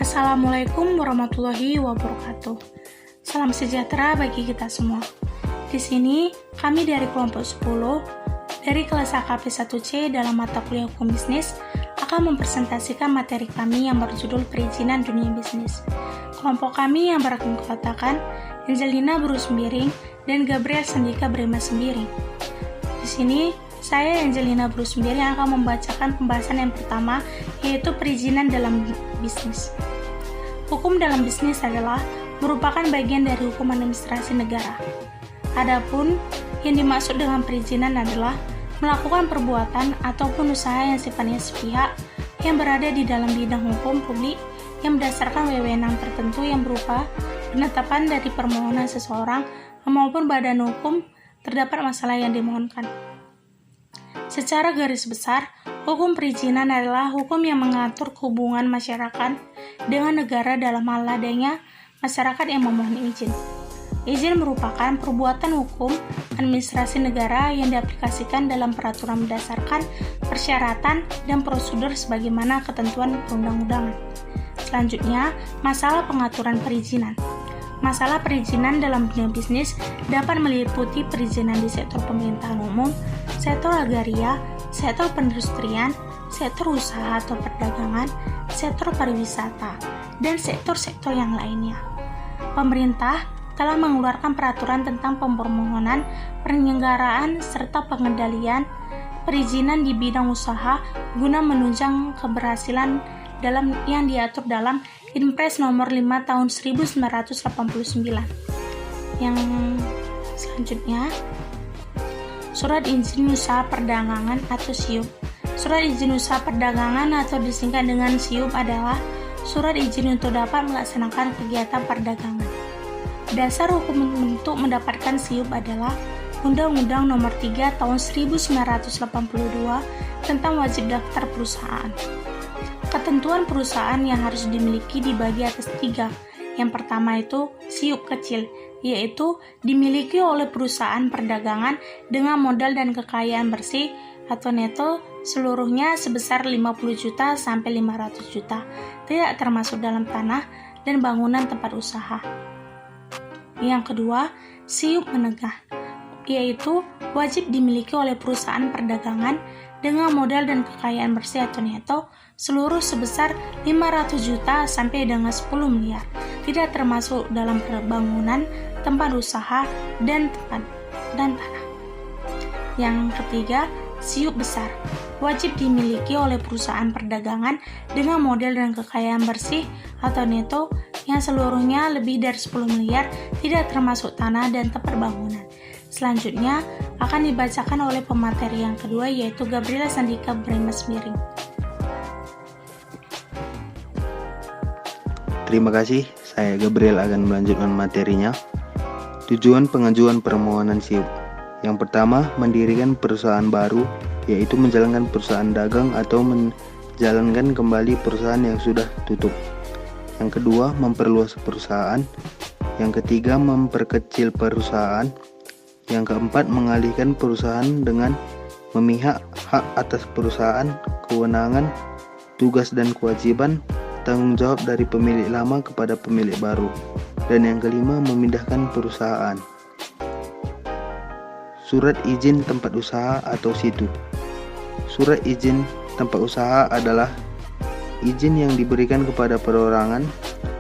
Assalamualaikum warahmatullahi wabarakatuh. Salam sejahtera bagi kita semua. Di sini, kami dari kelompok 10 dari kelas AKP 1C dalam mata kuliah Hukum Bisnis akan mempresentasikan materi kami yang berjudul Perizinan Dunia Bisnis. Kelompok kami yang beranggotakan Angelina Buru Sembiring dan Gabriel Sandika Brema Sembiring. Di sini, saya Angelina Buru Sembiring akan membacakan pembahasan yang pertama, yaitu perizinan dalam bisnis. Hukum dalam bisnis adalah merupakan bagian dari hukum administrasi negara. Adapun yang dimaksud dengan perizinan adalah melakukan perbuatan ataupun usaha yang sifatnya sepihak yang berada di dalam bidang hukum publik yang berdasarkan wewenang tertentu yang berupa penetapan dari permohonan seseorang maupun badan hukum terdapat masalah yang dimohonkan. Secara garis besar, hukum perizinan adalah hukum yang mengatur hubungan masyarakat dengan negara dalam hal adanya masyarakat yang memohon izin. Izin merupakan perbuatan hukum administrasi negara yang diaplikasikan dalam peraturan berdasarkan persyaratan dan prosedur sebagaimana ketentuan perundang-undangan. Selanjutnya, masalah pengaturan perizinan. Masalah perizinan dalam dunia bisnis dapat meliputi perizinan di sektor pemerintahan umum, sektor agraria, sektor perindustrian, sektor usaha atau perdagangan, sektor pariwisata, dan sektor-sektor yang lainnya. Pemerintah telah mengeluarkan peraturan tentang permohonan, penyelenggaraan, serta pengendalian perizinan di bidang usaha guna menunjang keberhasilan dalam yang diatur dalam Inpres nomor 5 tahun 1989. Yang selanjutnya, Surat Izin Usaha Perdagangan atau SIUP. Surat Izin Usaha Perdagangan atau disingkat dengan SIUP adalah surat izin untuk dapat melaksanakan kegiatan perdagangan. Dasar hukum untuk mendapatkan SIUP adalah Undang-Undang Nomor 3 Tahun 1982 tentang wajib daftar perusahaan. Ketentuan perusahaan yang harus dimiliki dibagi atas 3. Yang pertama itu SIUP kecil, yaitu dimiliki oleh perusahaan perdagangan dengan modal dan kekayaan bersih atau neto seluruhnya sebesar 50 juta sampai 500 juta, tidak termasuk dalam tanah dan bangunan tempat usaha. Yang kedua, SIUP menengah, yaitu wajib dimiliki oleh perusahaan perdagangan dengan modal dan kekayaan bersih atau neto seluruh sebesar 500 juta sampai dengan 10 miliar, tidak termasuk dalam bangunan, tempat usaha, dan tanah. Yang ketiga, SIUP besar, wajib dimiliki oleh perusahaan perdagangan dengan modal dan kekayaan bersih atau neto yang seluruhnya lebih dari 10 miliar, tidak termasuk tanah dan tempat bangunan. Selanjutnya akan dibacakan oleh pemateri yang kedua, yaitu Gabriel Sandika Brema Sembiring. Terima kasih, saya Gabriel akan melanjutkan materinya. Tujuan pengajuan permohonan SIUP. Yang pertama, mendirikan perusahaan baru, yaitu menjalankan perusahaan dagang atau menjalankan kembali perusahaan yang sudah tutup. Yang kedua, memperluas perusahaan. Yang ketiga, memperkecil perusahaan. Yang keempat, mengalihkan perusahaan dengan memihak hak atas perusahaan, kewenangan, tugas dan kewajiban, tanggung jawab dari pemilik lama kepada pemilik baru. Dan yang kelima, memindahkan perusahaan. Surat izin tempat usaha atau SITU. Surat izin tempat usaha adalah izin yang diberikan kepada perorangan,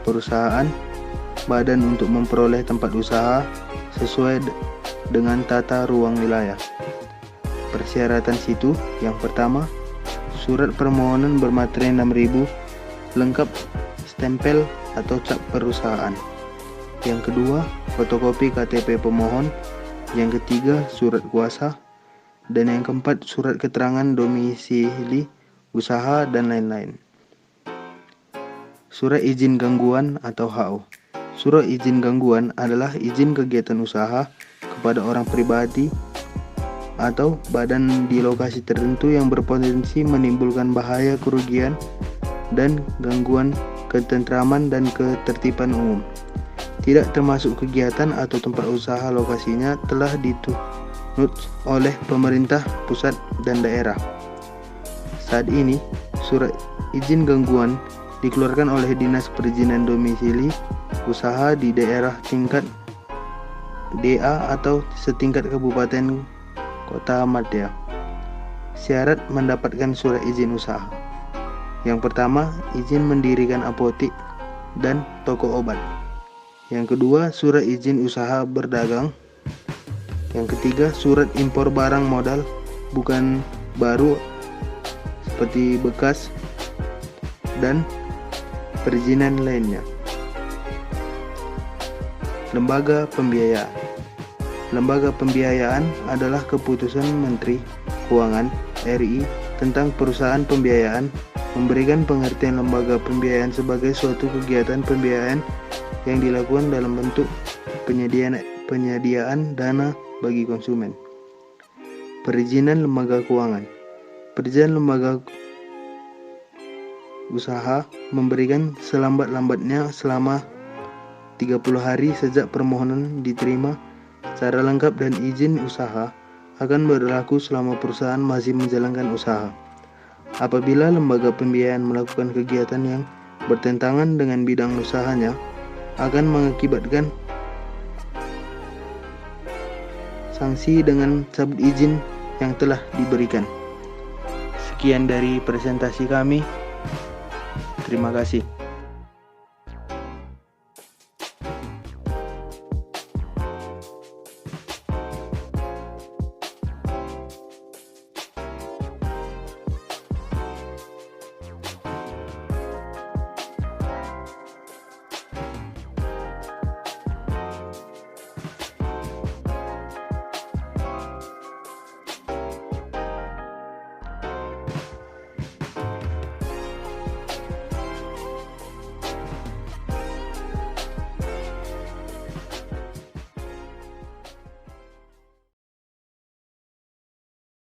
perusahaan, badan untuk memperoleh tempat usaha sesuai dengan tata ruang wilayah. Persyaratan SITU. Yang pertama, surat permohonan bermaterai 6.000 lengkap stempel atau cap perusahaan. Yang kedua, fotokopi KTP pemohon. Yang ketiga, surat kuasa. Dan yang keempat, surat keterangan domisili usaha dan lain-lain. Surat izin gangguan atau HO. Surat izin gangguan adalah izin kegiatan usaha kepada orang pribadi atau badan di lokasi tertentu yang berpotensi menimbulkan bahaya, kerugian, dan gangguan ketentraman dan ketertiban umum. Tidak termasuk kegiatan atau tempat usaha lokasinya telah ditunut oleh pemerintah pusat dan daerah. Saat ini, surat izin gangguan dikeluarkan oleh Dinas Perizinan Domisili Usaha di daerah tingkat DA atau setingkat kabupaten kota madya. Syarat mendapatkan surat izin usaha. Yang pertama, izin mendirikan apotik dan toko obat. Yang kedua, surat izin usaha berdagang. Yang ketiga, surat impor barang modal bukan baru seperti bekas dan perizinan lainnya. Lembaga pembiayaan. Lembaga pembiayaan adalah keputusan Menteri Keuangan RI tentang perusahaan pembiayaan, memberikan pengertian lembaga pembiayaan sebagai suatu kegiatan pembiayaan yang dilakukan dalam bentuk penyediaan dana bagi konsumen. Perizinan lembaga keuangan. Perizinan lembaga usaha memberikan selambat-lambatnya selama 30 hari sejak permohonan diterima secara lengkap, dan izin usaha akan berlaku selama perusahaan masih menjalankan usaha. Apabila lembaga pembiayaan melakukan kegiatan yang bertentangan dengan bidang usahanya, akan mengakibatkan sanksi dengan cabut izin yang telah diberikan. Sekian dari presentasi kami. Terima kasih.